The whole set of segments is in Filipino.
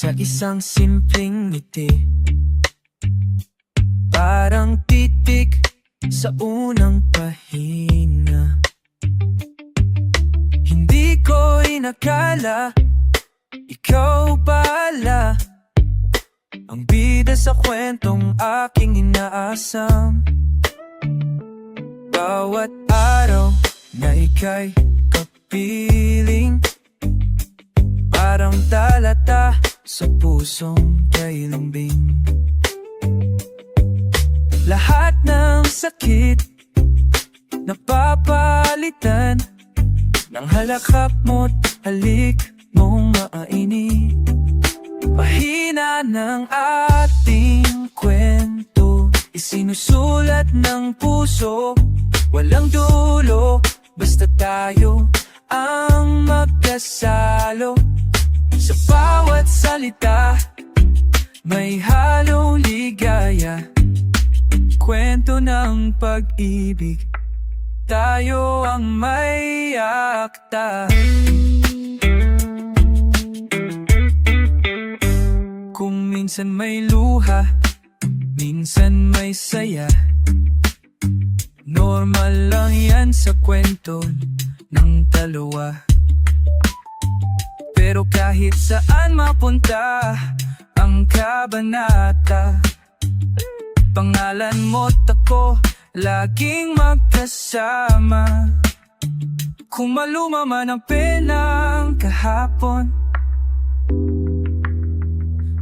sa isang simpleng ngiti. Parang titik sa unang pahinga. Hindi ko inakala ikaw pala ang bida sa kwentong aking inaasam. Bawat araw na ika'y kapiling, parang talata sa pusong kay lambing. Lahat ng sakit napapalitan ng halakhak mo't halik mong maaini. Pahina ng ating kwento, isinusulat ng puso, walang dulo, basta tayo ang magkasalo. Sa bawat salita may halong ligaya, kwento ng pag-ibig, tayo ang may akta. Kung minsan may luha, minsan may saya, normal lang yan sa kwento ng dalawa. Pero kahit saan mapunta ang kabanata, pangalan mo't ako laging magkasama. Kung maluma man ang penang kahapon,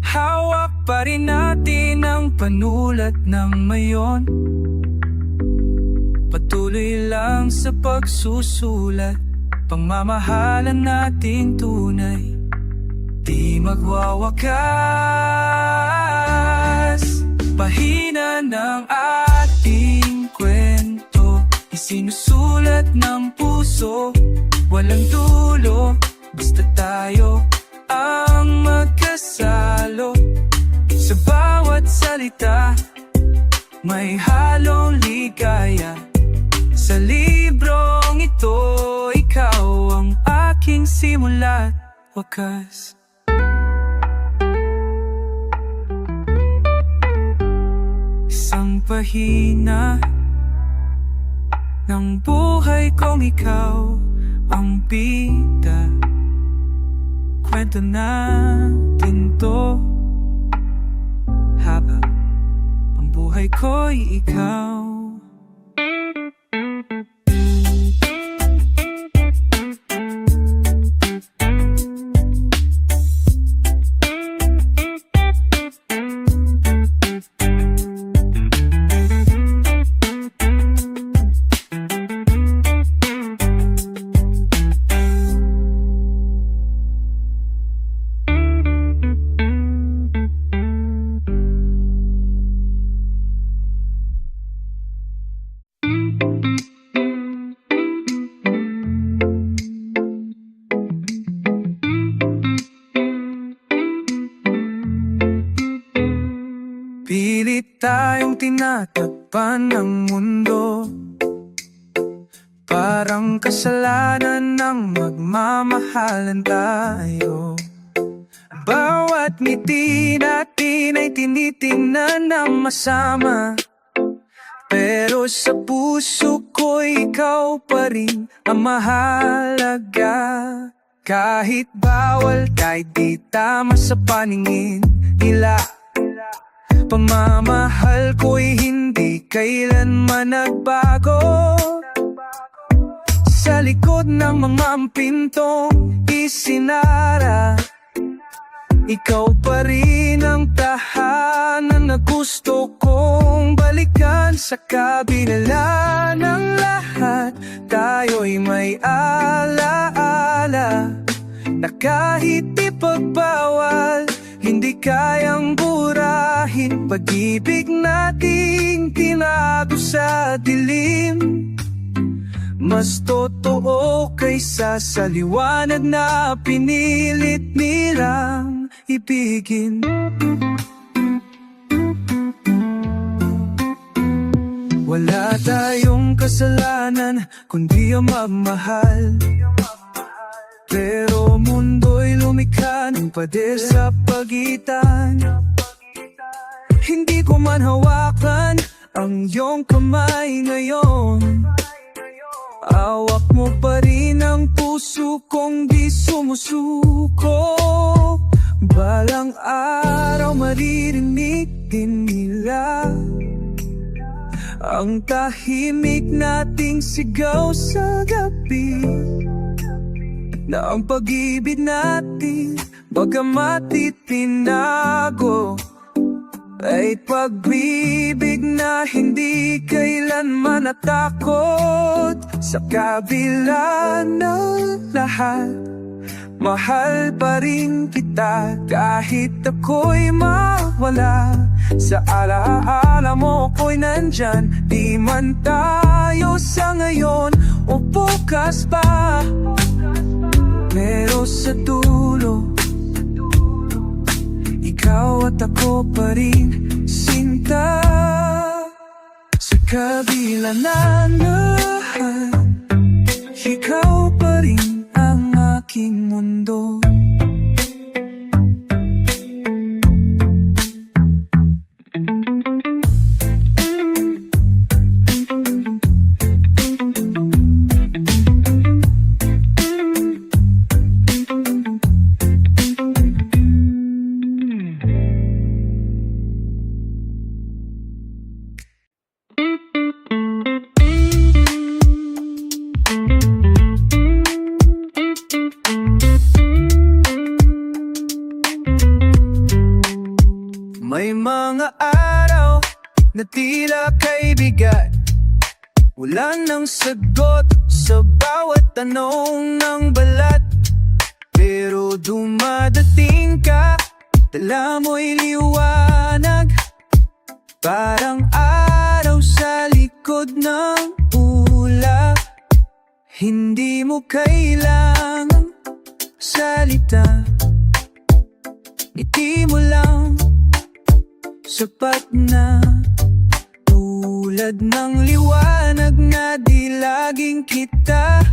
hawak pa rin natin ang panulat ng mayon. Patuloy lang sa pagsusulat, pangmamahalan natin tunay, di magwawakas. Pahina ng ating kwento, isinusulat ng puso, walang dulo, basta tayo ang magkasalo. Sa bawat salita may halong ligaya. Sa librong ito, ikaw ang aking simula't wakas. Isang pahina ng buhay kong ikaw ang bida. Kwento natin to habang ang buhay ko'y ikaw. Pilit tayong tinatakpan ng mundo, parang kasalanan ng magmamahalan tayo. Bawat ngiti natin ay tinitingnan ng masama, pero sa puso ko'y ikaw pa rin ang mahalaga. Kahit bawal, kahit di tama sa paningin nila, pamamahal ko'y hindi kailanman nagbago. Sa likod ng mga pintong isinara, ikaw pa rin ang tahanan na gusto kong balikan. Sa kabila ng lahat, tayo'y may alaala na kahit ipagbawal, hindi kayang burahin. Pag-ibig nating tinago sa dilim, mas totoo kaysa sa liwanag na pinilit nilang ibigin. Wala tayong kasalanan kundi ang magmahal, pero mundo'y lumikha ng pader sa pagitan. Hindi ko man hawakan ang iyong kamay ngayon. Hawak mo pa rin ang puso kong di sumusuko. Balang araw maririnig din nila ang tahimik nating sigaw sa gabi, na ang pag-ibig natin, bagamat itinago, ay pag-ibig na hindi kailanman natakot. Sa kabila ng lahat, mahal pa rin kita kahit ako'y mawala. Sa alaala mo ako'y nandyan, di man tayo sa ngayon o bukas pa. Pero sa dulo, ikaw at ako pa rin, sinta. Sa kabila ng lahat, ikaw pa rin ang aking mundo. May mga araw na tila kay bigat, wala nang sagot sa bawat tanong ng balat. Pero dumadating ka, dala mo'y liwanag, parang araw sa likod ng ulap. Hindi mo kailangang salita, ngiti mo lang sapat na. Tulad ng liwanag na di laging kita,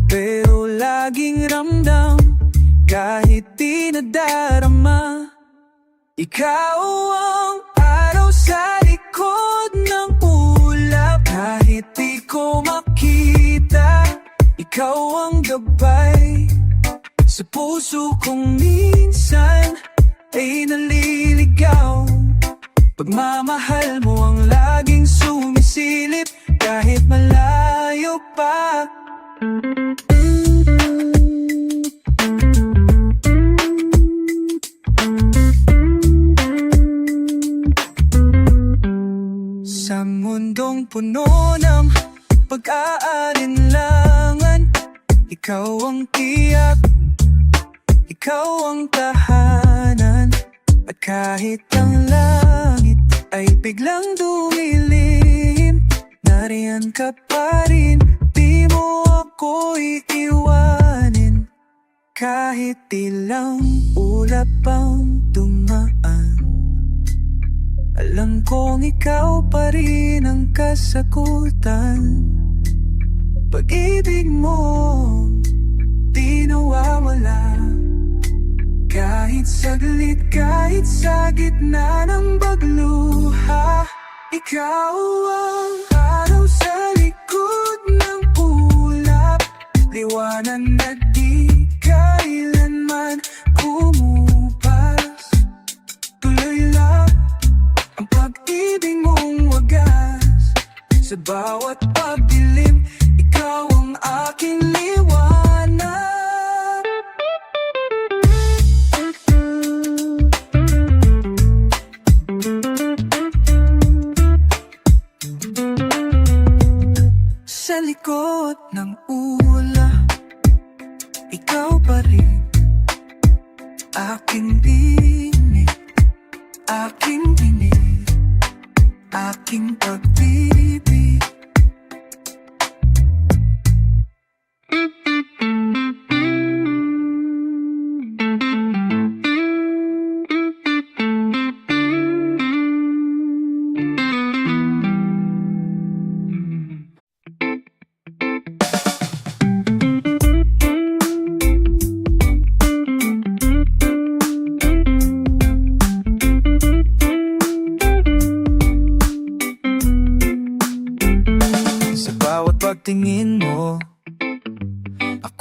pero laging ramdam kahit di nadarama. Ikaw ang araw sa likod ng ulap, kahit di ko makita. Ikaw ang gabay sa puso kong minsan ay naliligaw. Pagmamahal mo ang laging sumisilip kahit malayo pa. Sa mundong puno ng pag-aalinlangan, ikaw ang tiyak, ikaw ang tahanan. At kahit ang langit ay biglang dumilim, nariyan ka pa rin, di mo ako iiwanin. Kahit ilang ulap ang dumaan, alam kong ikaw pa rin ang kasagutan. Pag-ibig mo di nawawala, kahit saglit, kahit sa gitna ng pagluha. Ikaw ang araw sa likod ng ulap, liwanag na di kailanman kumupas. Tuloy lang ang pag-ibig mong wagas, sa bawat pagdilim, ikaw ang aking liwanag. Sa likod ng ulap, ikaw pa rin aking dinig, aking dinig, aking pag-ibig.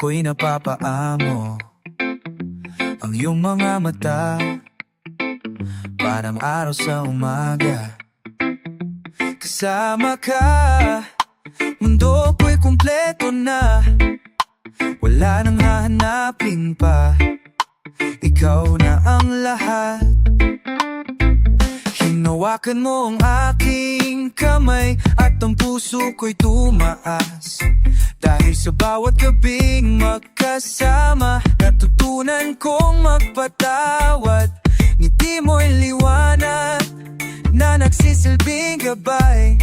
ako'y napapaamo. Ang iyong mga mata, parang araw sa umaga. Kasama ka, mundo ko'y kumpleto na. Wala nang hahanapin pa, ikaw na ang lahat. Hinawakan mo ang aking kamay at ang puso ko'y tumaas. Dahil sa bawat gabing magkasama, natutunan kong magpatawad. Ngiti mo'y liwanag na nagsisilbing gabay.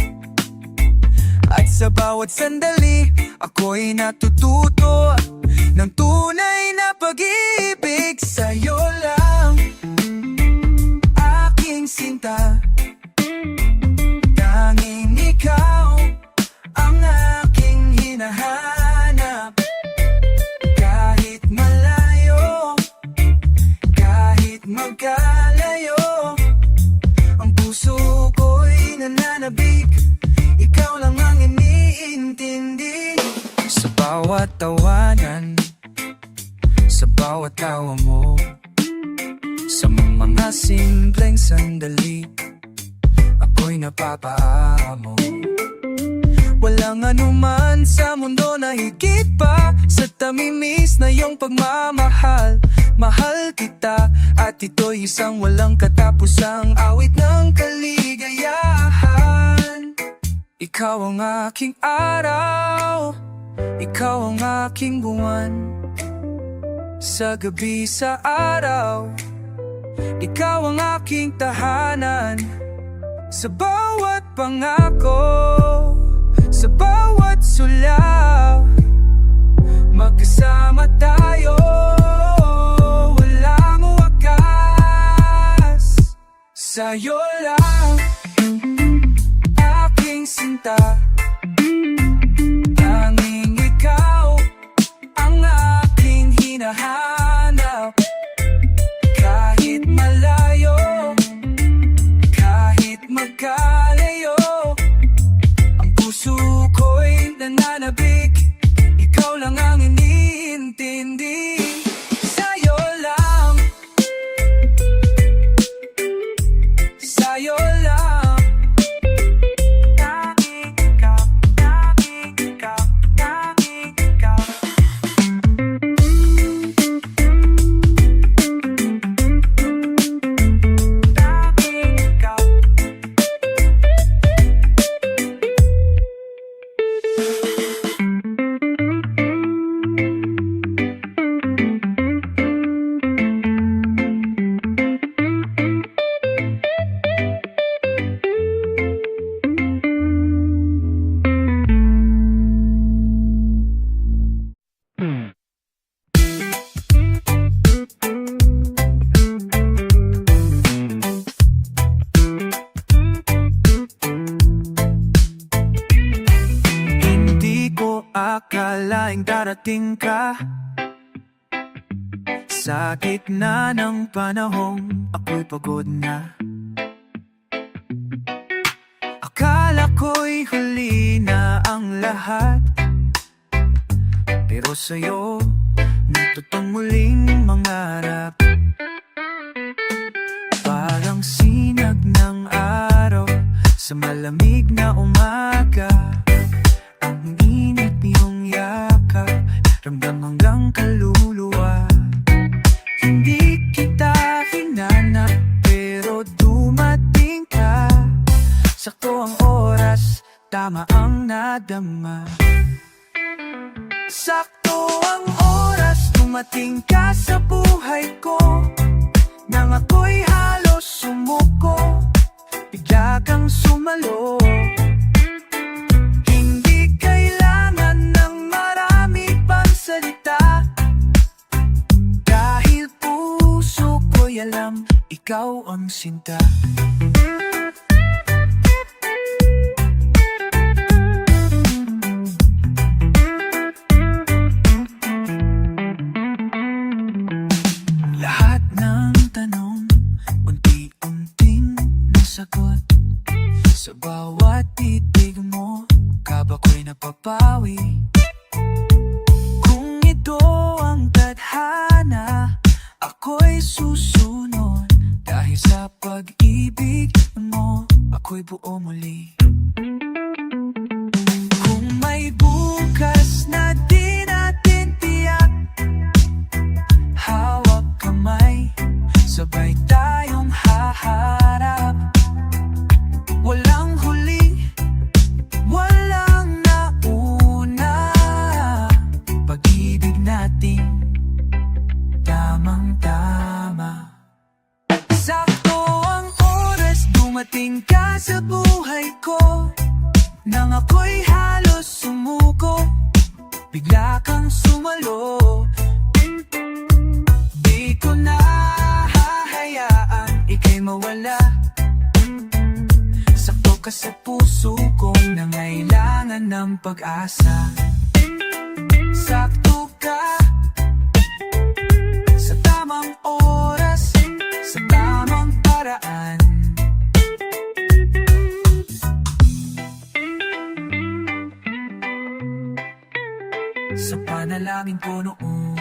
At sa bawat sandali, ako'y natututo ng tunay na pag-ibig. Sa'yo lang, aking sinta, tanging ikaw ang aking hinahanap. Kahit malayo, kahit magkalayo, ang puso ko'y nananabik, ikaw lang ang iniintindi. Sa bawat tawanan, sa bawat tawa mo, sa mga simpleng sandali, ako'y napapaamo. Walang anuman sa mundo na higit pa sa tamimis na iyong pagmamahal. Mahal kita at ito'y isang walang katapusang awit ng kaligayahan. Ikaw ang aking araw, ikaw ang aking buwan. Sa gabi, sa araw, ikaw ang aking tahanan. Sa bawat pangako, sa bawat sulaw, magkasama tayo, walang wakas. Sa'yo lang, aking sinta, tanging ikaw ang aking hinahanap. Kahit malayo, kahit magkalayo, ang puso ko'y nananabik, ikaw lang ang iniintindi. Sa'yo lang, sa'yo lang, tanging ikaw, tanging ikaw, tanging ikaw. Tanging ikaw. Hindi ko akalaing darating ka sa gitna ng panahong ako'y pagod na. Akala ko'y huli na ang lahat, pero sa'yo natutong muling mangarap. Parang sinag ng araw sa malamig na umaga, ang init niyong yakap, ramdam hanggang kaluluwa. Hindi kita hinanap, pero dumating ka. Sakto ang oras, tama ang nadama. Sakto ang oras, dumating ka sa buhay ko. Nang ako'y halos sumuko, bigla kang sumalo. Hindi kailangan ng marami pang salita, dahil puso ko'y alam, ikaw ang sinta. Lahat ng tanong, unti-unting nasagot. Sa bawat titig mo, ka ba ko'y napapawi? Kung ito pag-ibig mo, ako'y buo muli. Kung may bukas na di natin tiyak, hawak kamay, sabay tayong haharap. Walang huli, walang nauna, pag-ibig natin tamang-tama. Sakto ang oras, dumating ka sa buhay ko, nang ako'y halos sumuko, bigla kang sumalo. Di ko na hahayaan ika'y mawala. Sakto ka sa puso kong nangailangan ng pag-asa. Sakto ka sa tamang oras, sa tamang paraan. Sa panalangin ko noon,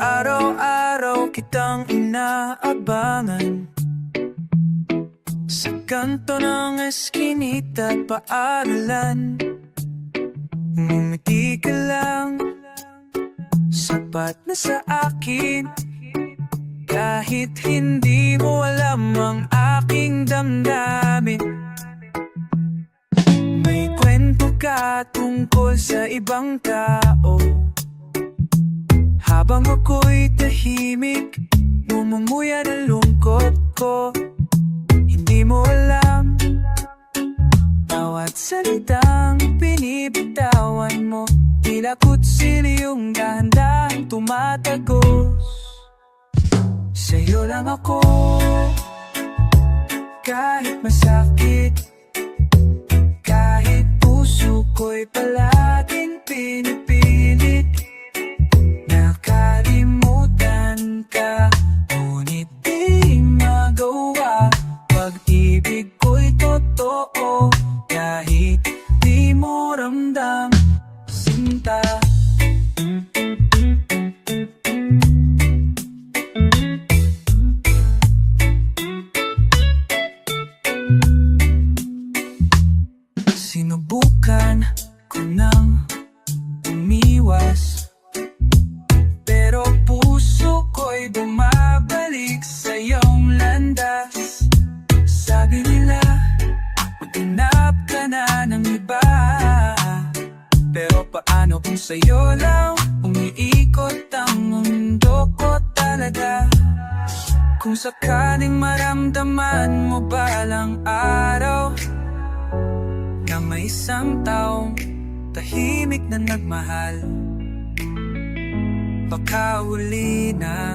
araw-araw kitang inaabangan sa kanto ng eskinita at paaralan. Ngumiti ka lang, sapat na sa akin, kahit hindi mo alam ang aking damdamin. May kwento ka tungkol sa ibang tao, habang ako'y tahimik, namumuya ng lungkot ko. Hindi mo alam, bawat salitang binibitawan mo, tila kutsil yung dahan-dahang tumatagos. Sa'yo lang ako, kahit masakit, kahit puso ko'y palaging pinipilit. Nakalimutan ka, ngunit di magawa. Pag-ibig ko'y totoo, kahit di mo ramdam, sinta. Sinubukan ko nang umiwas, pero puso ko'y bumabalik sa iyong landas. Sabi nila, maghanap ka na ng iba, pero paano kung sa'yo lang umiikot ang mundo ko talaga? Kung sakaling maramdaman mo balang araw na may isang taong tahimik na nagmahal, baka huli na,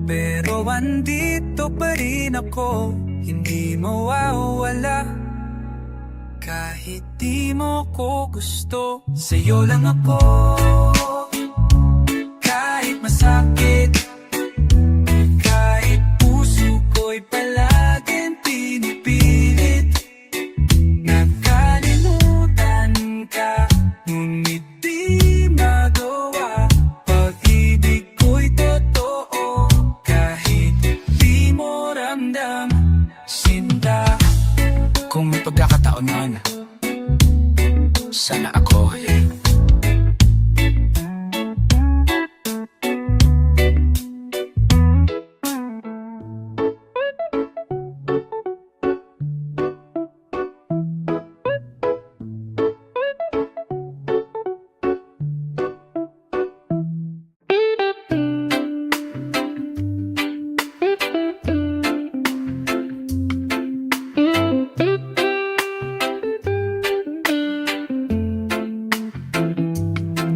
pero andito pa rin ako, hindi mawawala. Kahit di mo ko gusto, sa'yo lang ako. Kahit masakit, kahit puso ko'y palaging pinipilit. Nakalimutan ka, ngunit di magawa. Pag-ibig ko'y totoo, kahit di mo ramdam, sinta. Kung may pagkakataon man, sana ako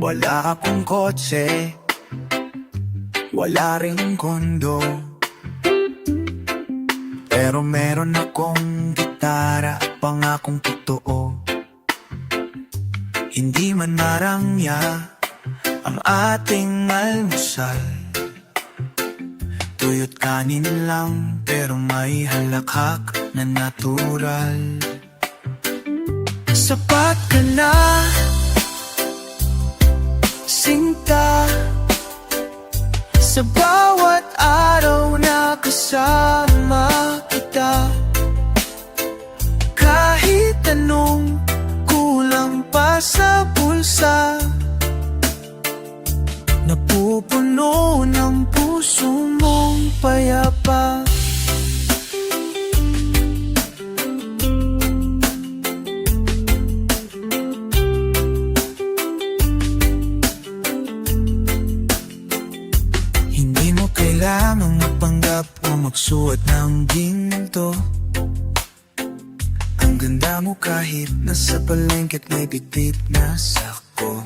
wala akong kotse, wala ring kondo, pero meron akong gitara, pangakong totoo. Hindi man marangya, ang ating almusal. Tuyot kanin lang pero may halakhak na natural. Sapat ka na, sinta, sa bawat araw na kasama kita. Kahit anong kulang pa sa bulsa, napupuno ng puso mong payapa. Hindi mo kailangang magpanggap o magsuot ng ginto. Ang ganda mo kahit nasa palengke't may bitbit na sako.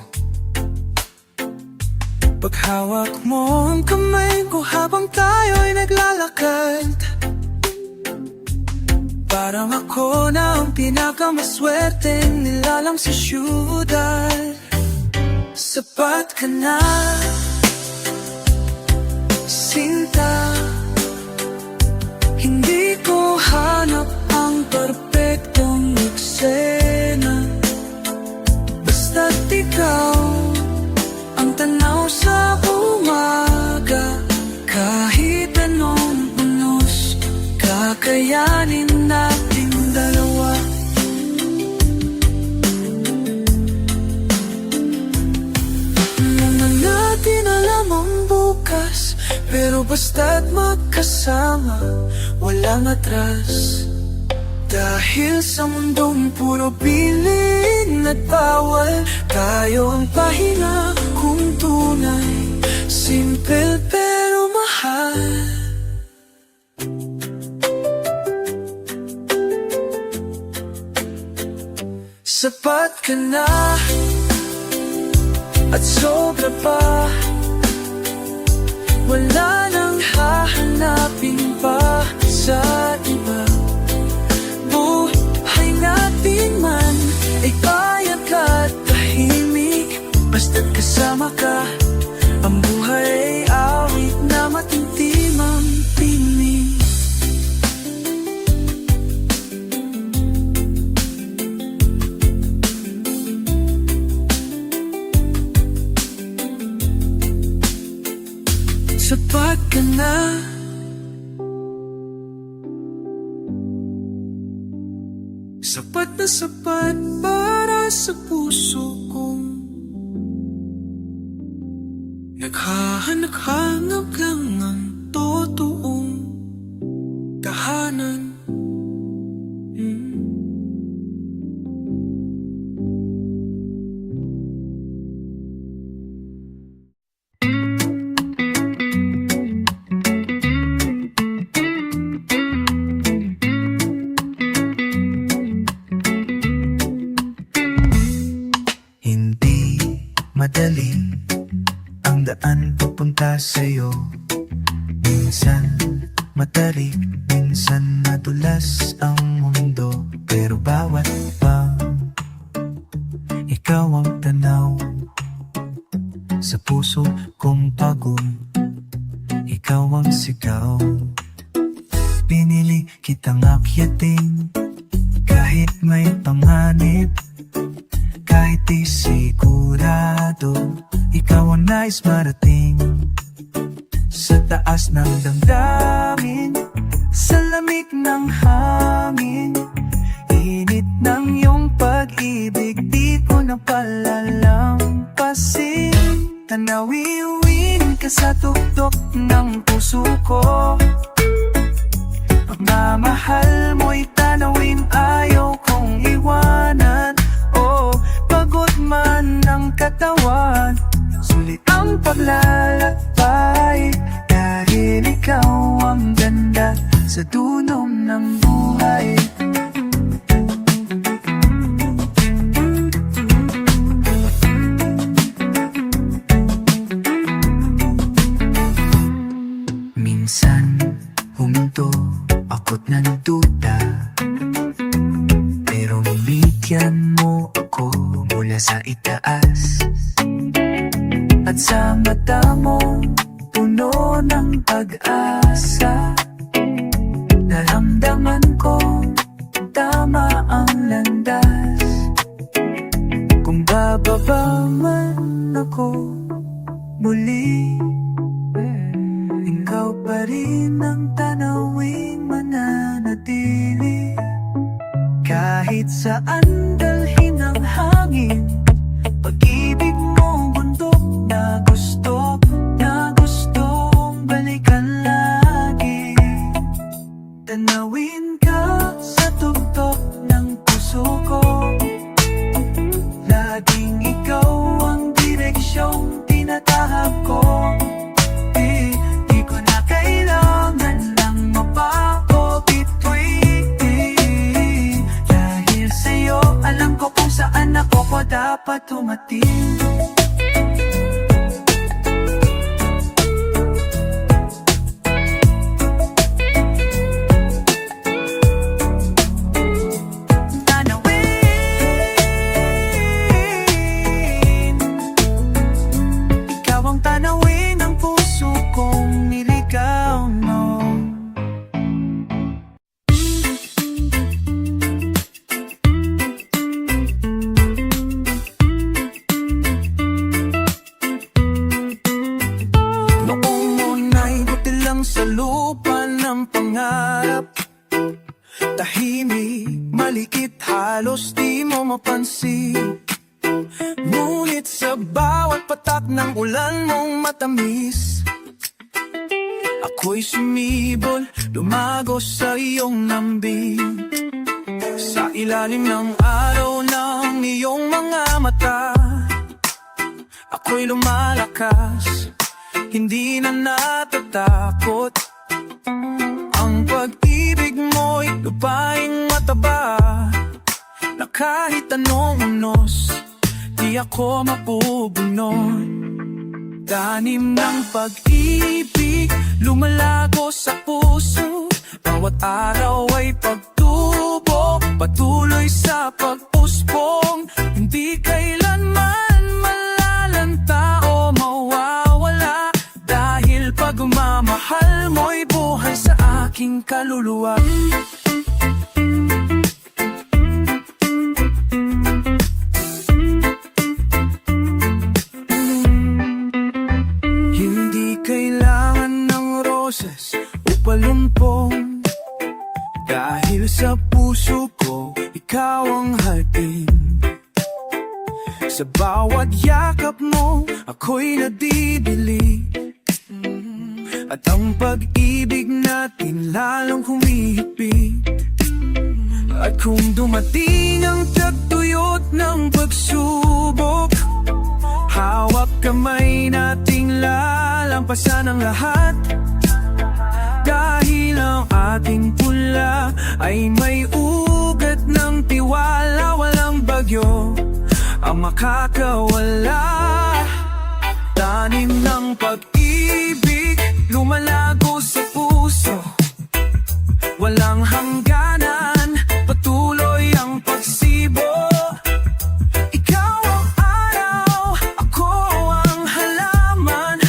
Paghawak mo ang kamay ko habang tayo'y naglalakad, parang ako na ang pinakamaswerteng nilalang sa syudad. Sapat ka na, sinta, hindi ko hanap ang perpektong eksena. Basta't ikaw ang tanaw sa umaga. Kahit anong unos, kakayanin nating dalawa. Mga natin alam ang bukas, pero basta't magkasama, walang atras. Dahil sa mundong puro bilin at bawal, tayo ang pahinga kung tunay, simple pero mahal. Sapat ka na, at sobra pa, wala nang hahanapin pa sa iba. Buhay natin man ay payag at tahimik, basta't kasama ka, ang buhay ay awit na matintimang tinig. Sapat ka na, sapat na sapat para sa puso kong naghahanap-hanap lang ng totoong tahanan. Hindi madali ang daan papunta sa'yo. Minsan matarik, minsan madulas ang mundo, pero bawat pang ikaw ang tanaw sa puso kong pagod. Ikaw ang sigaw, pinili kitang akyatin kahit may panganib. Kahit di sigurado, ikaw ang nais marating sa taas ng damdamin, sa lamig ng hangin, init ng iyong pag-ibig, di ko na palalampasin. Tanawiwin ka sa tuktok ng puso ko, pagmamahal mo'y tanawin, ayaw kong iwanan. Pagod man ang katawan, sulit ang paglalakbay, dahil ikaw ang ganda sa dulo ng buhay. Minsan huminto ako't nanduda, pero bigyan mo ako mula sa itaas. At sa mata mo, puno ng pag-asa. Naramdaman ko, tama ang landas. Kung bababa man ako muli, ikaw pa rin ang tanawing mananatili. Kahit saan dalhin ang hangin, pag-ibig mo bundok na gustong balikan lagi. Tanawin ka sa tugtog ng puso ko, laging ikaw ang direksyong tinatahak ko. Di ko na kailangan ng mapa o bituin. Dahil sa'yo, alam ko kung saan ako dapat tumating. Sa lupa ng pangarap, tahimik, malikit, halos di mo mapansin. Ngunit sa bawat patak ng ulan mong matamis, ako'y sumibol, lumago sa iyong lambing. Sa ilalim ng araw ng iyong mga mata, ako'y lumalakas, hindi na natatakot. Ang pag-ibig mo'y lupaing mataba, na kahit anong unos, di ako mapubunod. Tanim ng pag-ibig, lumalago sa puso, bawat araw ay pagtubo, patuloy sa pagpuspong. Hindi kailanman malalanta o mawawala, dahil pagmamahal mo'y buhay sa aking kaluluwa. Hindi kailangan ng roses o palumpong, dahil sa puso ko ikaw ang hardin. Sa bawat yakap mo ako'y nadibili, at ang pag-ibig natin lalong humihipit. At kung dumating ang tagtuyot ng pagsubok, hawak kamay nating lalampasan ang lahat. Dahil ang ating pula ay may ugat ng tiwala, walang bagyo ang makakawala. Tanim ng pag-ibig, lumalago sa puso, walang hangganan, patuloy ang pagsibo. Ikaw ang araw, ako ang halaman,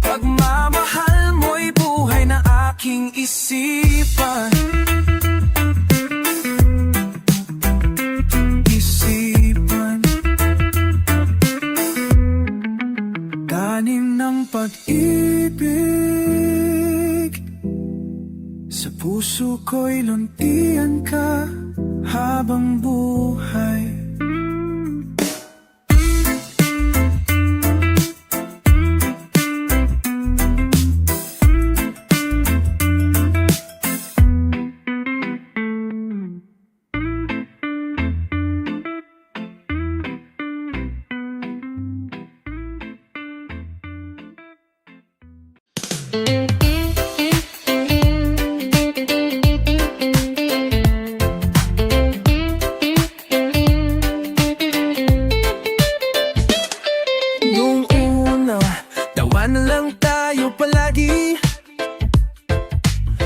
pagmamahal mo'y buhay na aking isipan. Tanim ng pag-ibig, sa puso ko'y luntian ka habang buhay.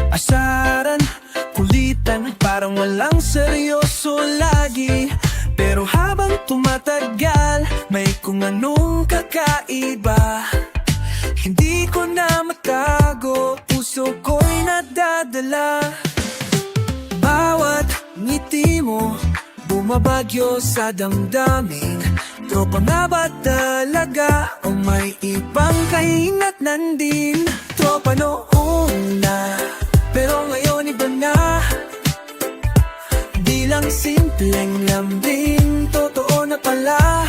Asaran, kulitan, parang walang seryoso lagi. Pero habang tumatagal, may kung anong kakaiba. Hindi ko na matago, puso ko'y nadadala. Bawat ngiti mo, bumabagyo sa damdamin. Tropa nga ba talaga o may ibang kahinatnan din? Tropa noon na, pero ngayon iba na. Di lang simpleng lambing, totoo na pala.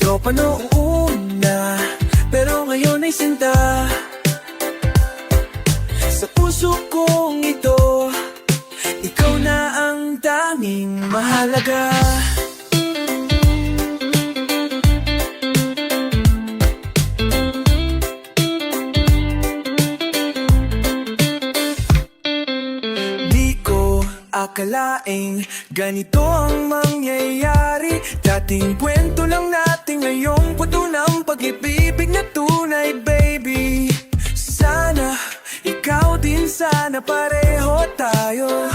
Tropa noon na, pero ngayon ay sinta. Sa puso kong ito, ikaw na ang tanging mahalaga. Di ko akalaing ganito ang mangyayari. Dating kwento lang natin, ngayong puto ng pag-ibig na tunay, baby. Sana ikaw din, sana pareho tayo.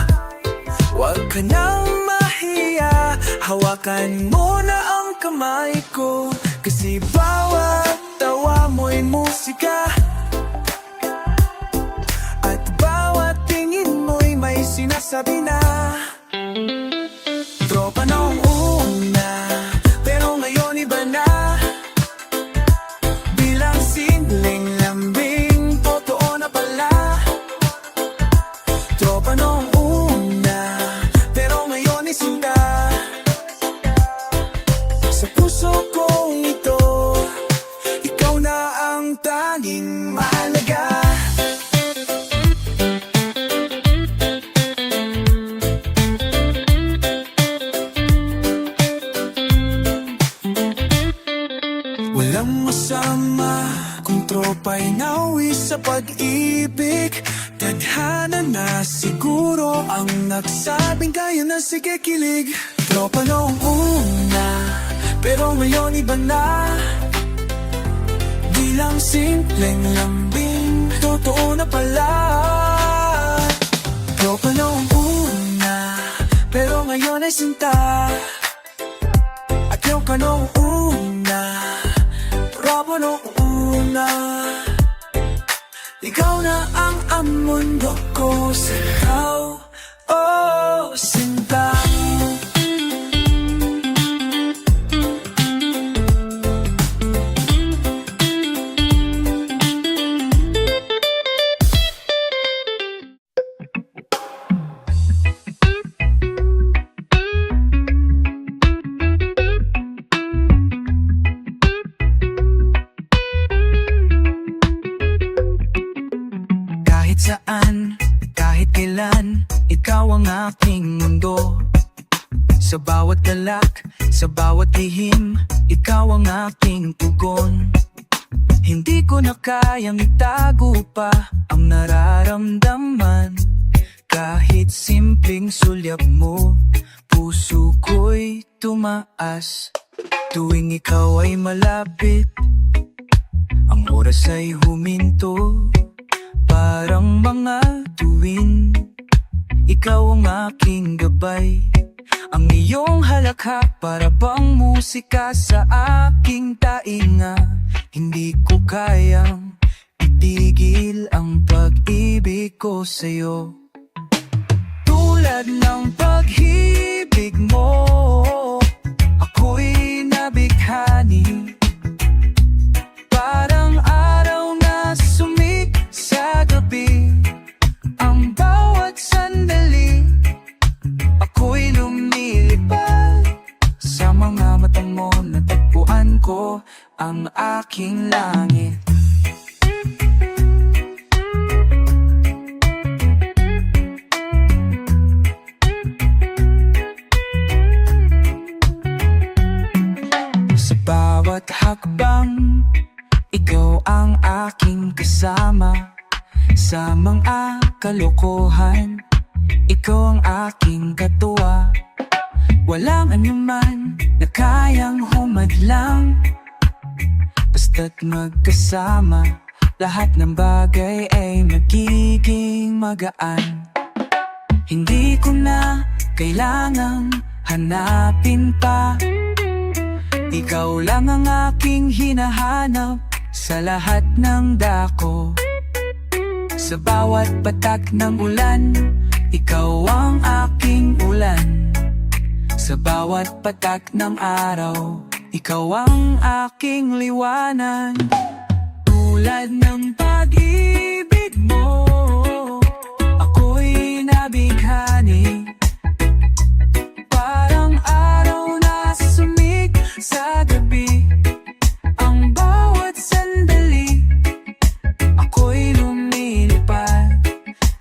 Huwag ka nang mahiya, hawakan mo na ang kamay ko. Kasi bawat tawa mo'y musika, at bawat tingin mo'y may sinasabi na. Tropa noong una, pero ngayon iba na. Bilang simpleng lambing, totoo na pala. Tropa noong una, pero ngayon ay sinta. Sa puso kong ito, ikaw na ang tanging mahalaga. Walang masama kung tropa'y nawi sa pag-ibig. Tadhana na siguro ang nagsabing kaya na, sige kilig. Tropa noong una, pero ngayon iba na. Di lang simpleng lambing, totoo na pala. Tropa noong una, pero ngayon ay sinta. At yung ka noong una, tropa noong una. Ikaw na ang mundo ko, sa ikaw, oh, sinta. Kahit saan, kahit kailan, ikaw ang aking mundo. Sa bawat galak, sa bawat lihim, ikaw ang aking tugon. Hindi ko na kayang itago pa ang nararamdaman. Kahit simpleng sulyap mo, puso ko'y tumaas. Tuwing ikaw ay malapit, ang oras ay huminto. Parang mga tuwin, ikaw ang aking gabay. Ang iyong halakhak para bang musika sa aking tainga. Hindi ko kayang itigil ang pag-ibig ko sa'yo. Tulad ng pag-ibig mo, ako'y nabighani. Parang araw na sumik sa gabi. Ang bawat sandali, ako'y lumilipad. Sa mga mata mo, natagpuan ko ang aking langit. Sa bawat hakbang, ikaw ang aking kasama. Sa mga kalokohan, ikaw ang aking katuwa. Walang anuman na kayang humadlang. Basta't magkasama, lahat ng bagay ay magiging magaan. Hindi ko na kailangang hanapin pa. Ikaw lang ang aking hinahanap sa lahat ng dako. Sa bawat patak ng ulan, ikaw ang aking ulan. Sa bawat patak ng araw, ikaw ang aking liwanag. Tulad ng pag-ibig mo, ako'y nabighani. Parang araw na sumig sa gabi. Ang bawat sandali, ako'y lumilipad.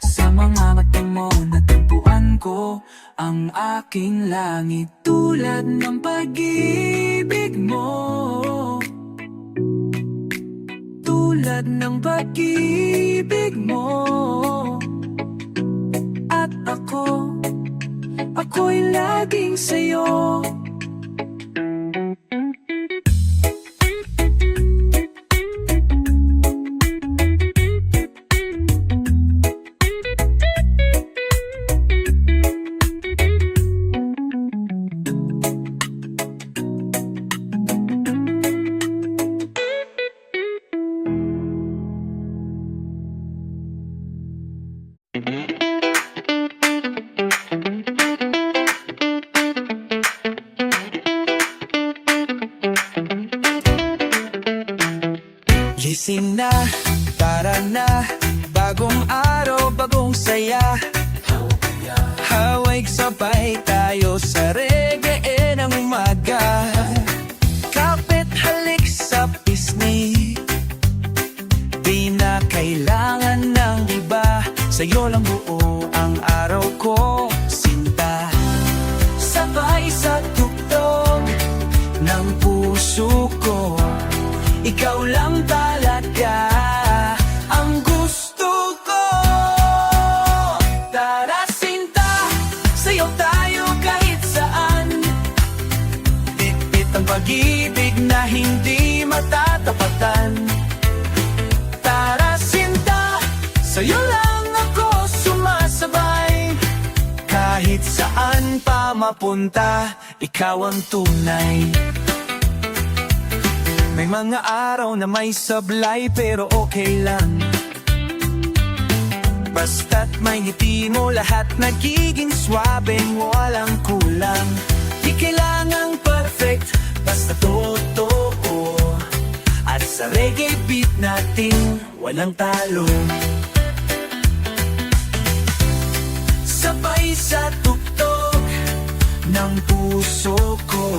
Sa mga mata mo natagpuan ko ang aking langit. Tulad ng pag-ibig mo, tulad ng pag-ibig mo. At ako'y laging sa'yo. Gising na, tara na, bagong araw, bagong saya. Hawig sabay tayo sa reggae ng umaga. Kapit halik sa pisngi, di na kailangan ng iba. Sa'yo lang buo ang araw ko, sinta. Sabay sa tugtog ng puso ko, ikaw lang talaga ang gusto ko. Tara sinta, sayaw tayo kahit saan. Bitbit ang pag-ibig na hindi matatapatan. Tara sinta, sa'yo lang ako sumasabay. Kahit saan pa mapunta, ikaw ang tunay. May mga araw na may sablay pero okay lang. Basta't may ngiti mo, lahat nagiging swabeng walang kulang. Di kailangang perfect, basta totoo. At sa reggae beat natin, walang talo. Sabay sa tugtog ng puso ko,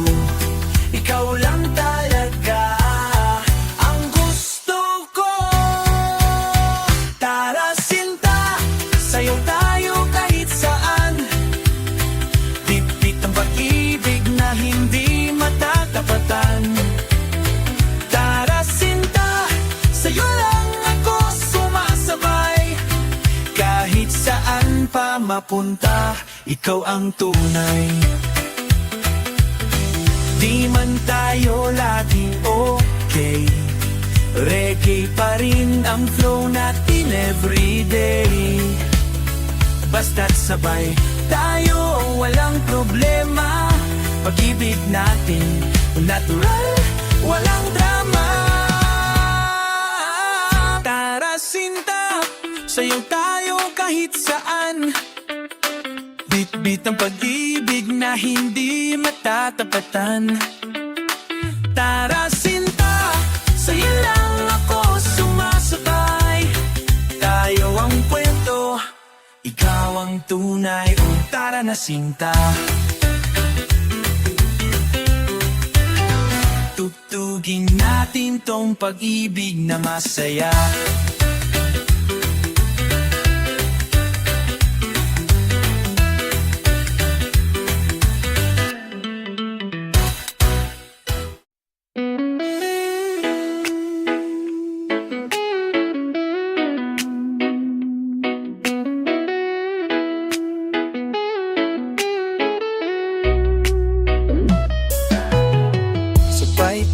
ikaw lang talaga ang gusto ko. Tara sinta, sayaw tayo kahit saan. Bitbit ang pag-ibig na hindi matatapatan. Tara sinta, sa'yo lang ako sumasabay. Kahit saan pa mapunta, ikaw ang tunay. Di man tayo laging okay, reggae pa rin ang flow natin everyday. Basta't sabay tayo, walang problema. Pag-ibig natin, natural, walang drama. Tara sinta, sayaw tayo kahit saan. Bit-bit ang pag-ibig na hindi matatapatan. Tara sinta, sa'yo lang ako sumasabay. Tayo ang kwento, ikaw ang tunay. O tara na sinta, tugtugin natin tong pag-ibig na masaya.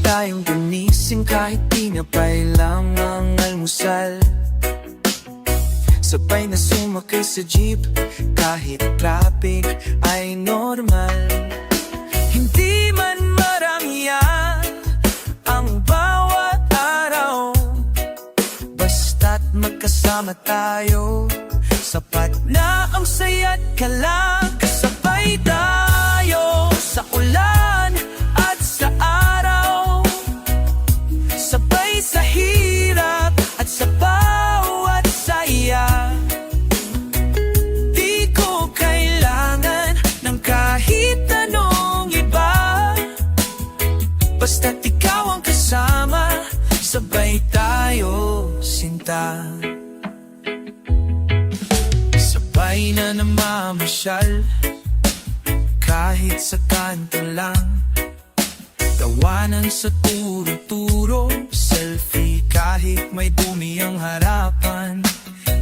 Tayong gumising kahit tinapay lang ang almusal. Sabay na sumakay sa jeep kahit traffic ay normal. magkasama tayo. Sapat na ang saya't kalang kasabay tayo. Sa ulan at sa araw, sabay sa hirap at sa bawat saya. Di ko kailangan ng kahit anong iba, basta't ikaw ang kasama, sabay tayo, sinta. Sabay na namamasyal, kahit sa kanto lang. Tawanan sa turo-turo, selfie kahit may dumi ang harapan.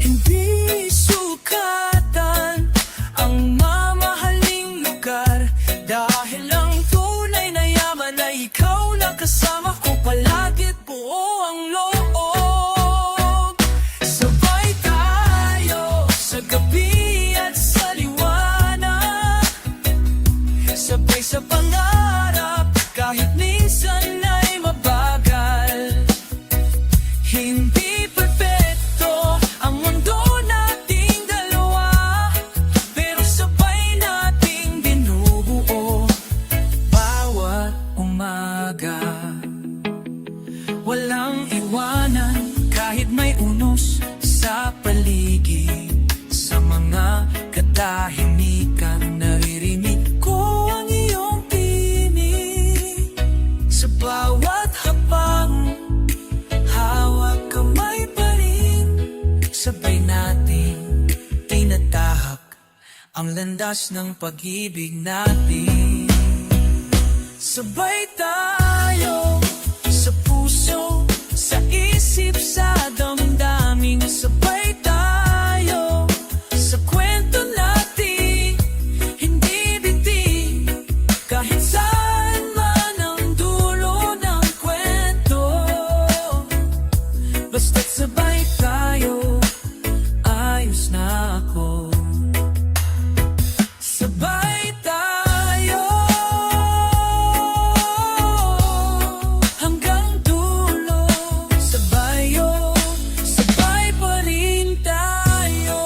Hindi sukatan ang mamahaling lugar, dahil ang tunay na yaman ay ikaw na kasama ko palagit buo ang loob. Sabay tayo sa gabi at sa liwanag, sabay sa pangarap kahit minsan ay mabagal. Hindi perfecto ang mundo nating dalawa, pero sabay nating binubuo bawat umaga. Walang iwanan kahit may unos sa paligid. Sa mga katahimikan naririnig ko ang iyong tinig. Sa bawat habang hawak kamay pa rin, sabay nating tinatahak ang landas ng pag-ibig natin. Sabay tayo sa puso, sa isip, sa damdamin. Sabay tayo sa kwento natin, hindi bitin kahit saan man ang dulo ng kwento. Basta't sabay tayo, ayos na ako. Sabay tayo hanggang dulo, sabay pa rin tayo.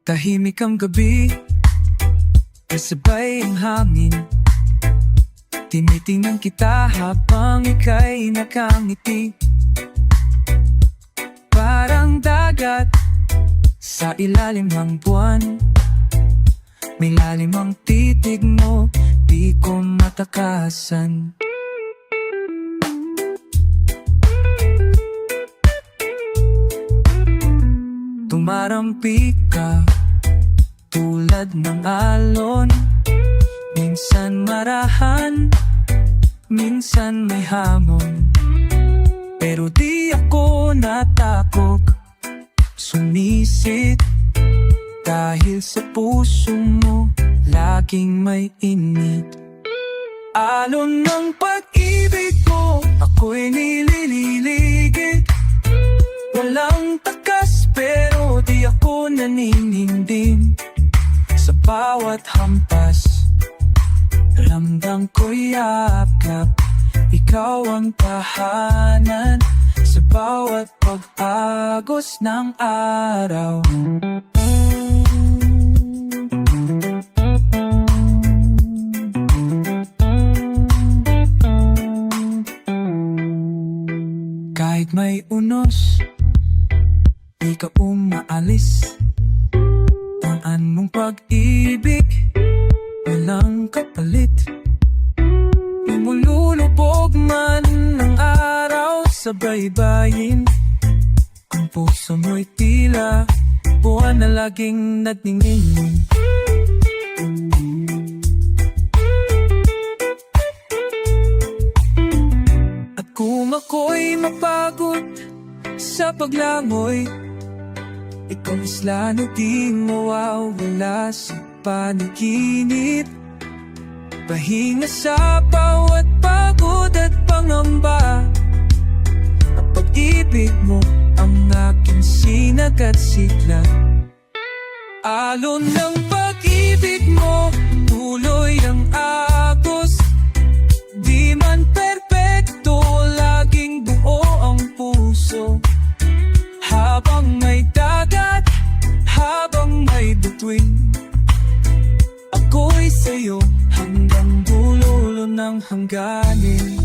Tahimik ang gabi, kasabay ang hangin. Tinitingnan kita habang ika'y nakangiti. Parang dagat sa ilalim ng buwan, may lalim ang titig mo, di ko matakasan. Tumarampi ka tulad ng alon, minsan marahan, minsan may hamon. Pero di ako natakot, sumisit, dahil sa puso mo laging may init. Alon ng pag-ibig ko, ako'y nilililigid. Walang takas pero di ako nanininding. Sa bawat hampas, ramdam ko'y yakap. Ikaw ang tahanan sa bawat pag-agos ng araw. Kahit may unos, di ka umaalis. Taan mong pag-ibig, walang kapalit. Lumulubog man ng araw sa baybayin, kung puso mo'y tila buwan na laging nagniningning. At kung ako'y mapagod sa paglangoy, ikaw isla na di mawawala sa panaginip. Pahinga sa bawat pagod at pangamba. Ang pag-ibig mo ang aking sinag at sigla. Alon ng pag-ibig mo, tuloy ang agos. Di man perpekto, laging buo ang puso. Habang may dagat, habang may bituin, ako'y sa'yo hanggang dulo ng hangganin.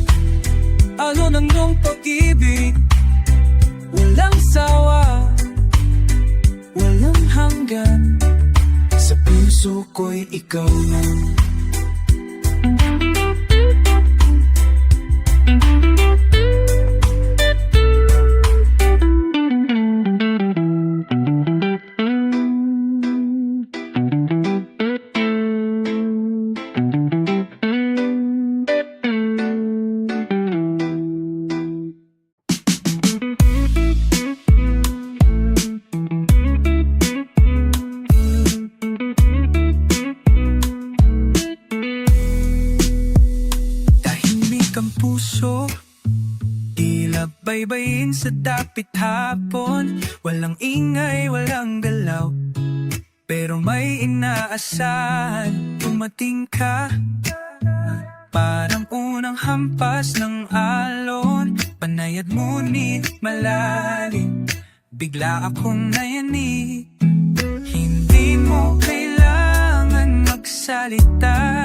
Alon ng iyong pag-ibig, walang sawa, walang hanggan. Sa puso ko'y ikaw na. Ang puso, tila baybayin sa dapit hapon. Walang ingay, walang galaw, pero may inaasahan. Dumating ka, parang unang hampas ng alon. Panayad ngunit malalim, bigla akong nayanig. Hindi mo kailangan magsalita,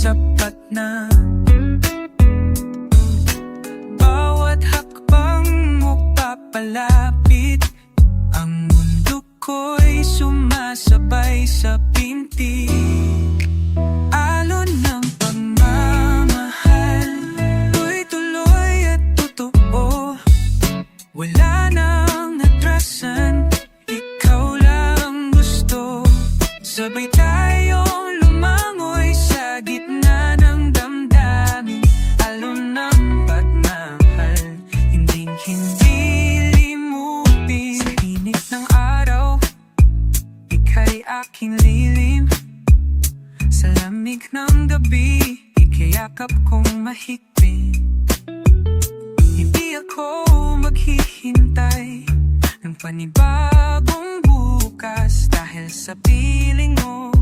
sapat na. Bawat hakbang mo papalapit, ang mundo ko'y sumasabay sa pinti. Alon ng pagmamahal, tuloy-tuloy at totoo. Wala nang natrasan, ikaw lang gusto. Sabay tayong lumangoy sa gitna ng damdamin. Alon ng pagmamahal, hindi limutin. Sa init ng araw, ika'y aking lilim. Sa lamig ng gabi, ikayakap kong mahigpit. Hindi ako maghihintay ng panibagong bukas, dahil sa piling mo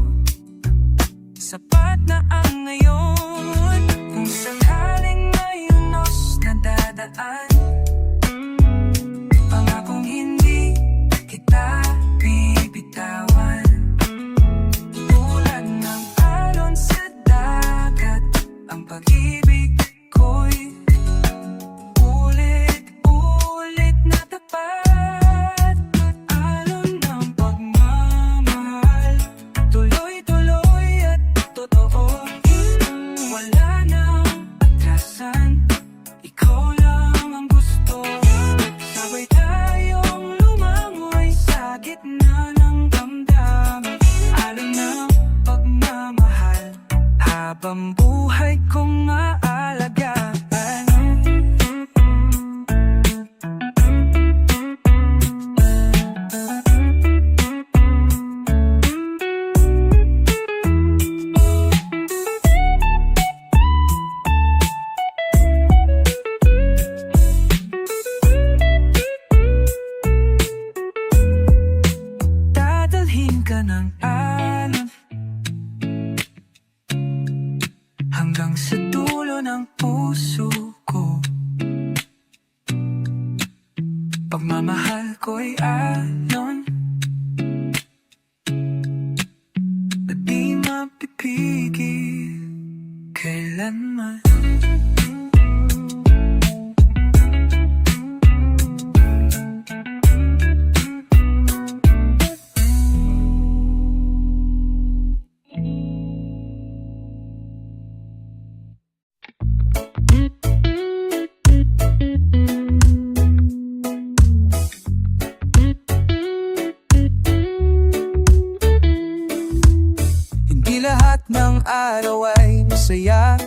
sapat na ang ngayon. Kung sakaling may unos na dadaan, pangakong hindi kita bibitawan. Tulad ng alon sa dagat, ang pag-ibig ko'y ulit-ulit na tapat. Alon ng pagmamahal, tuloy-tuloy at totoo. Wala nang atrasan, ikaw lang ang gusto. Sabay tayong lumangoy sa gitna ng damdamin. Alon ng pagmamahal, habang buhay kong aalagaan. Dadalhin ka ng alon hanggang sa dulo ng puso ko. Pagmamahal ko'y alon na di mapipigil kailanman. araw ay masaya.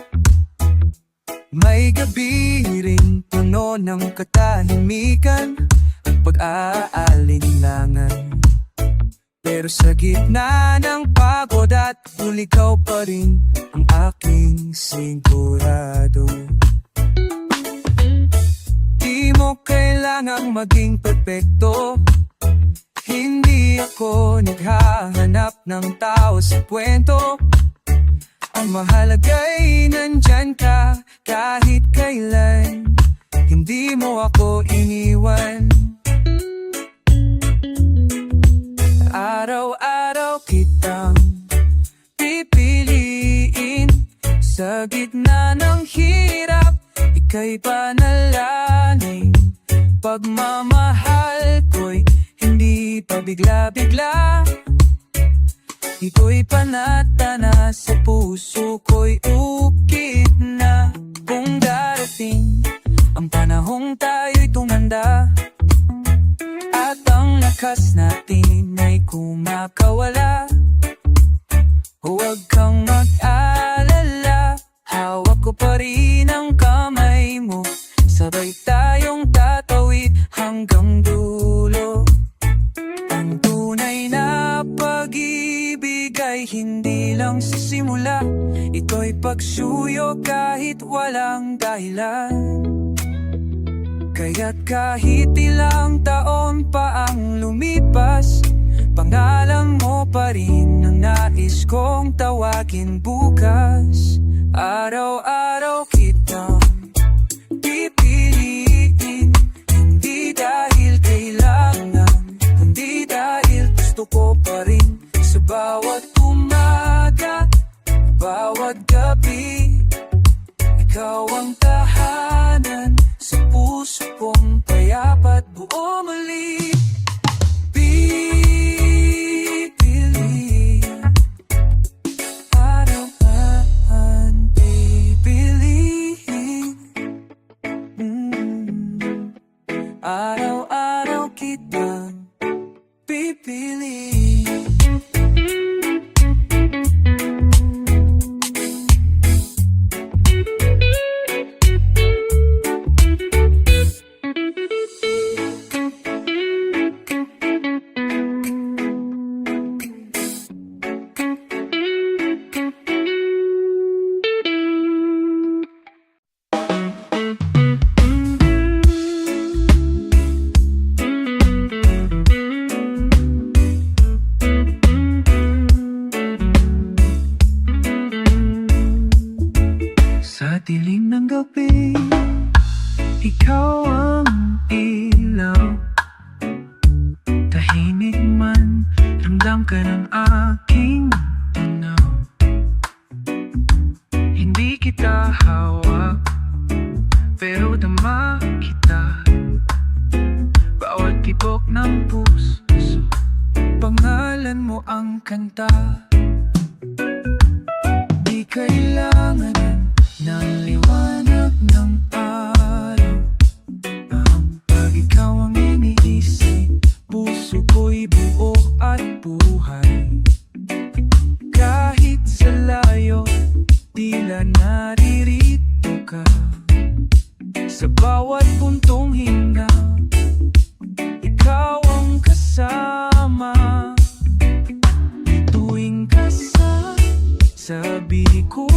May gabi ring puno ng katahimikan at pag-aalinlangan. Pero sa gitna ng pagod at ikaw pa rin ang aking sigurado. Di mo kailangang maging perfecto. Hindi ako naghahanap ng tao sa kwento. Ang mahalaga'y nandyan ka kahit kailan. Hindi mo ako iniwan. Araw-araw kitang pipiliin. Sa gitna ng hirap, ika'y panalangin. Pagmamahal ko'y hindi pa bigla-bigla. Ito'y panata na sa puso ko'y ukit na. Kung darating ang panahong tayo'y tumanda at ang lakas natin ay kumakawala, huwag kang mag-alala. Hawak ko pa rin ang kamay mo. Sabay tayong tatawid hanggang dulo. Ang tunay na pag-ibig ay hindi lang sa simula. Ito'y pagsuyo kahit walang dahilan. Kaya't kahit ilang taon pa ang lumipas, pangalan mo pa rin ang nais kong tawagin bukas. Araw-araw kitang pipiliin. Hindi dahil kailangan, kundi dahil gusto ko pa rin. Sa bawat umaga, bawat gabi, ikaw ang tahanan sa puso kong payapat buo muli. Pipili araw-araw, pipiliin. Araw-araw kitang pipiliin. Sa dilim ng gabi, ikaw ang ilaw. Tahimik man, ramdam ka ng aking tunaw. Hindi kita hawak, pero dama kita. Bawat tibok ng puso, pangalan mo ang kanta. Di kailangan ng liwanag ng araw. Pag ikaw ang iniisip, puso ko'y buo at buhay. Kahit sa layo, tila naririto ka. Sa bawat puntong hinga, ikaw ang kasama. Tuwing kasabi ko,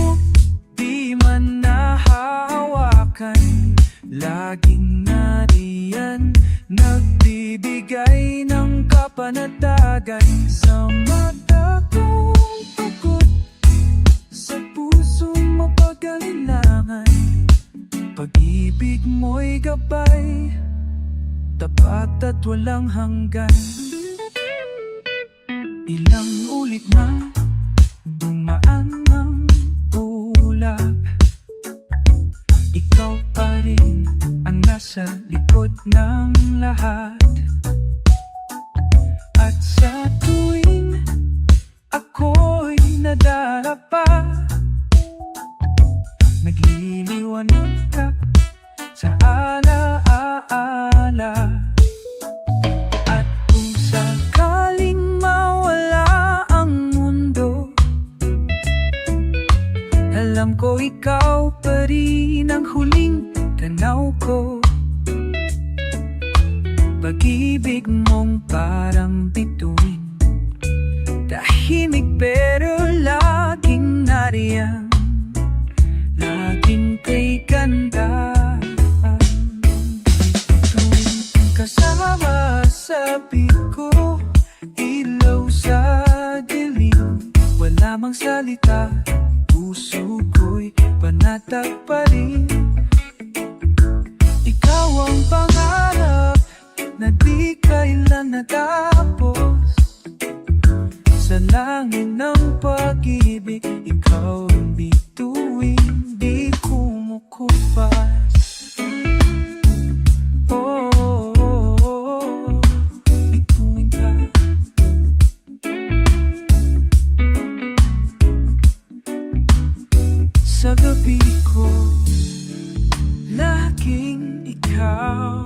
di man nahahawakan, laging nariyan, nagbibigay ng kapanatagan. Sa mata kong pagod, sa puso mapag-alilangan, pag-ibig mo'y gabay, tapat at walang hanggan. Ilang ulit na dumaan ng ulap, ikaw pa rin ang nasa likod ng lahat. At sa tuwing ako'y nadarapa, nagliliwanag ka sa alaala. At kung sakaling mawala ang mundo, Alam ko ikaw pa rin ang huling tanaw ko. Pag-ibig mong parang bituin, tahimik pero laging nariyan, laging kay ganda. Tuwing kasama sabi ko, ilaw sa dilim, wala mang salita, puso ko'y panatag pa rin. Ikaw ang pangarap na di kailan natapos, sa langit ng pag-ibig, ikaw ang bituin, di kumukupas. Oh, oh, oh, oh, bituin ka. Sa gabi ko, laging ikaw.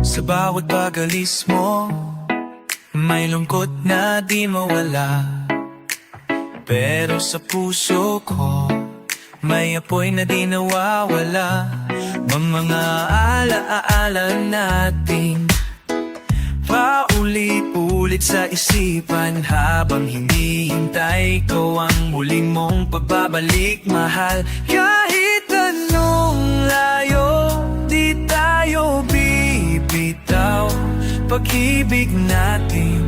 Sa bawat pag-alis mo, may lungkot na di mawala. Pero sa puso ko, may apoy na di nawawala. Ang mga alaala natin, paulit-ulit sa isipan, habang hinihintay ko ang muling mong pagbabalik, mahal. Kahit anong layo, di tayo bibitaw. Pag-ibig natin,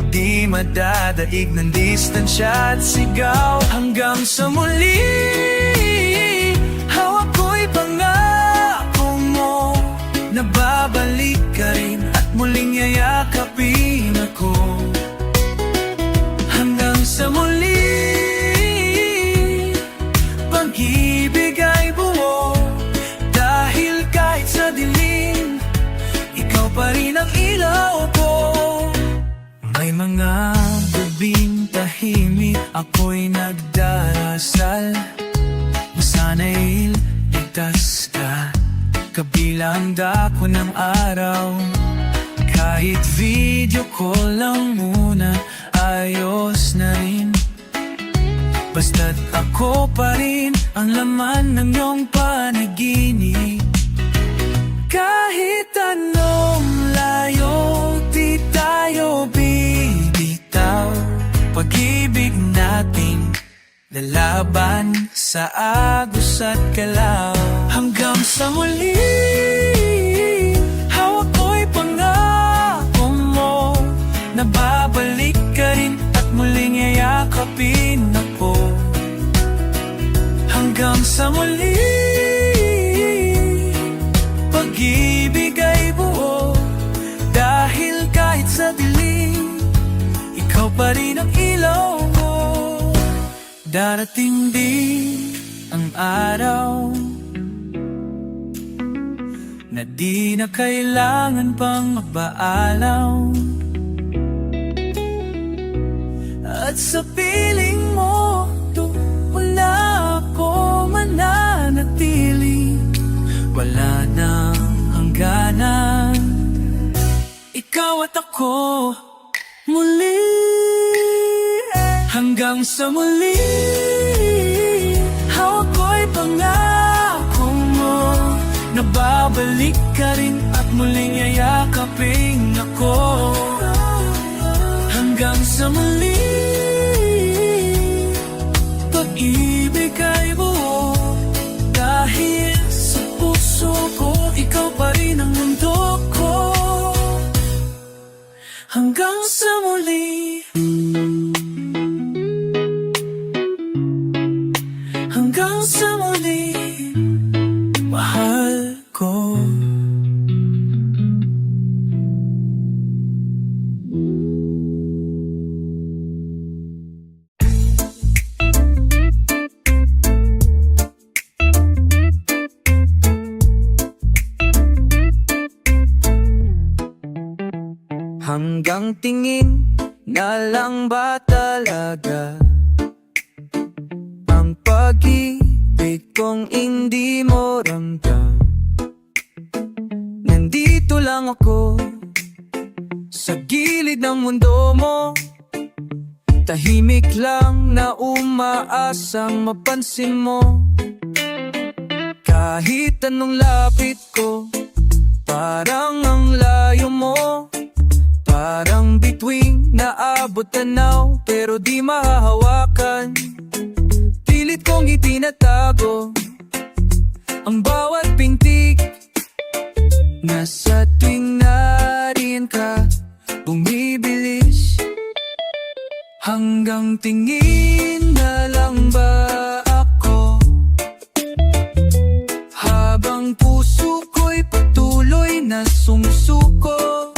di madadaig ng distansya at sigaw. Hanggang sa muli, hawak ko'y pangako mo, na babalik ka rin at muling yayakapin ako. Hanggang sa muli, pag-ibig ay buo, dahil kahit sa dilim, ikaw pa rin ang ilaw ko. May mga gabing tahimik, ako'y nagdarasal, sana'y ligtas ka, kabilang dako ng araw. Kahit video call lang muna, ayos na rin, basta't ako pa rin ang laman ng iyong panaginip. Kahit anong layo, di tayo bibitaw. Pag-ibig natin, lalaban sa agos at galaw. Hanggang sa muli, hawak ko'y pangako mo, na babalik ka rin at muling yayakapin ako. Hanggang sa muli, pag-ibig ay buo, dahil kahit sa dilim, ikaw pa rin ang ilaw ko. Darating din ang araw na di na kailangan pang magpaalaw, at sa piling mo, doon wala ako mananatili. Wala nang hangganan, ikaw at ako muli. Hanggang sa muli, hawak ko'y pangako mo, na babalik ka rin at muling yayakapin ako. Hanggang sa muli, pag-ibig ay buo, dahil sa puso ko, ikaw pa rin ang mundo ko. Hanggang sa muli, hanggang sa muli, mahal ko. Hanggang tingin na lang ba talaga ang pag-ibig kong hindi mo ramdam? Nandito lang ako sa gilid ng mundo mo, tahimik lang na umaasang mapansin mo. Kahit anong lapit ko, parang ang layo mo. Parang bituing naabot tanaw pero di mahahawakan. Pilit kong itinatago ang bawat pintig. Nasa tuwing nariyan ka, bumibilis. Hanggang tingin na lang ba ako, habang puso ko'y patuloy na sumusuko.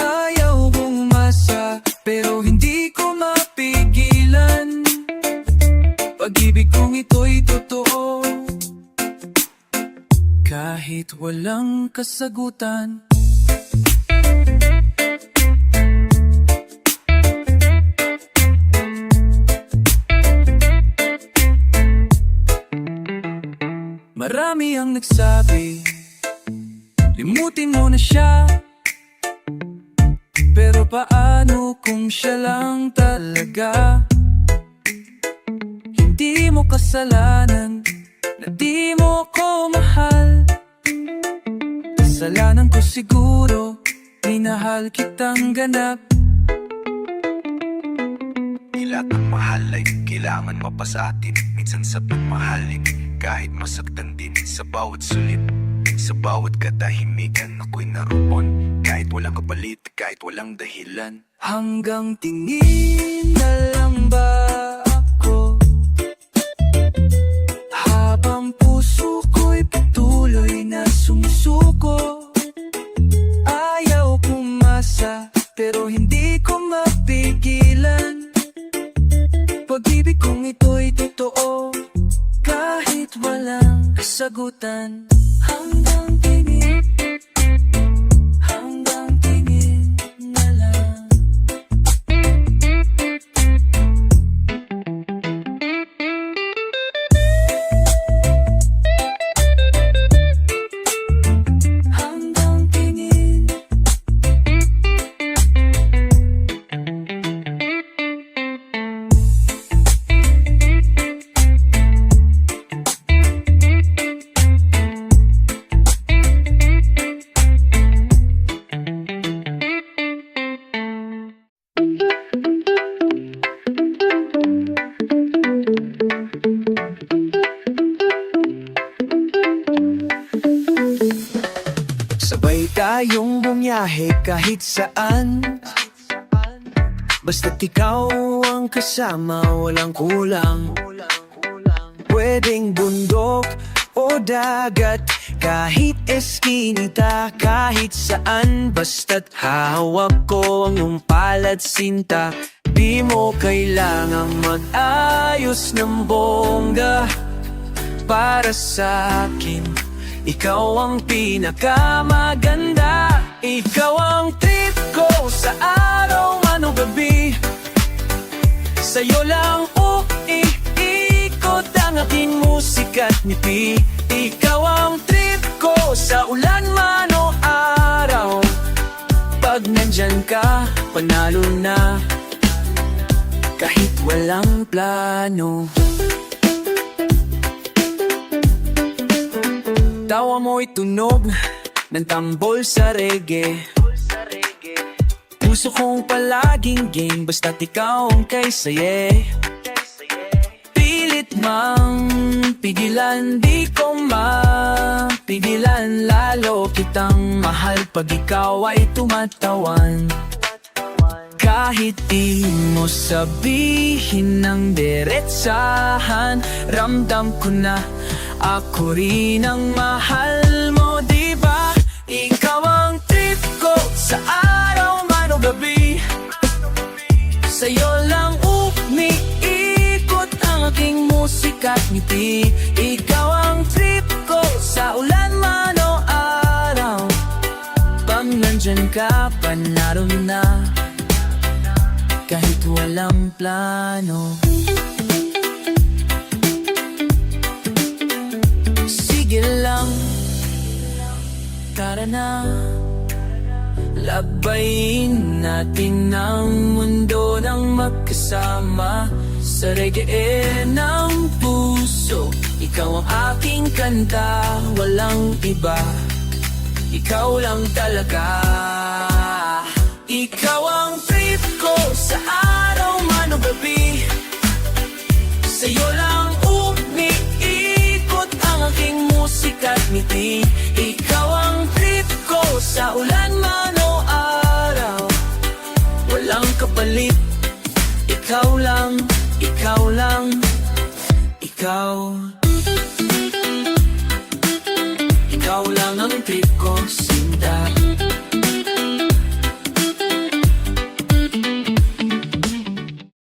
Ayaw umasa pero hindi ko mapigilan. Pag-ibig kong ito'y totoo, kahit walang kasagutan. Marami ang nagsabi, limutin mo na siya. Pero paano kung siya lang talaga? Hindi mo kasalanan na di mo ako mahal. Kasalanan ko siguro, minahal kitang ganap. Di lahat ng mahal ay kailangan mapasatin. Minsan sa pagmahalin, kahit masaktan din. Sa bawat sulit, sa bawat katahimikan, ako'y naroon. Kahit walang kapalit, kahit walang dahilan. Hanggang tingin na lang ba ako, habang puso ko'y patuloy na sumusuko. Ayaw pumasa pero hindi ko mapigilan. Pag-ibig kong ito'y totoo, kahit walang kasagutan. Hanggang tingin, hanggang tingin na lang. Hanggang tingin. Sabay tayong bumiyahe kahit saan, basta't ikaw ang kasama, walang kulang. Pwedeng bundok o dagat, kahit eskinita, kahit saan, basta't hawak ko ang iyong palad sinta. Di mo kailangang mag-ayos ng bongga para sa akin. Ikaw ang pinakamaganda. Ikaw ang trip ko sa araw man o gabi. Sa'yo lang umiikot ang aking musika't ngiti. Ikaw ang trip ko sa ulan man o araw. Pag nandyan ka, panalo na, kahit walang plano. Tawa mo'y tunog ng tambol sa reggae. Puso kong palaging game, basta't ikaw ang kay saye. Pilit mang pigilan, di ko mapigilan. Lalo kitang mahal pag ikaw ay tumatawan. Kahit di mo sabihin ng diretsahan, ramdam ko na ako rin ang mahal mo, diba? Ikaw ang trip ko sa araw man o gabi. Sa'yo lang umiikot ang aking musika't ngiti. Ikaw ang trip ko sa ulan man o araw. Pag nandyan nandyan ka pa, naroon na, kahit walang plano. Sige lang, tara na, labayin natin ang mundo ng magkasama. Sa reggae ng puso, ikaw ang aking kanta, walang iba, ikaw lang talaga. Ikaw ang trip ko sa araw man o gabi, sa'yo lang umiikot ang aking musika at ngiti. Ikaw ang trip ko sa ulan man o araw, walang kapalit, ikaw lang, ikaw lang, ikaw.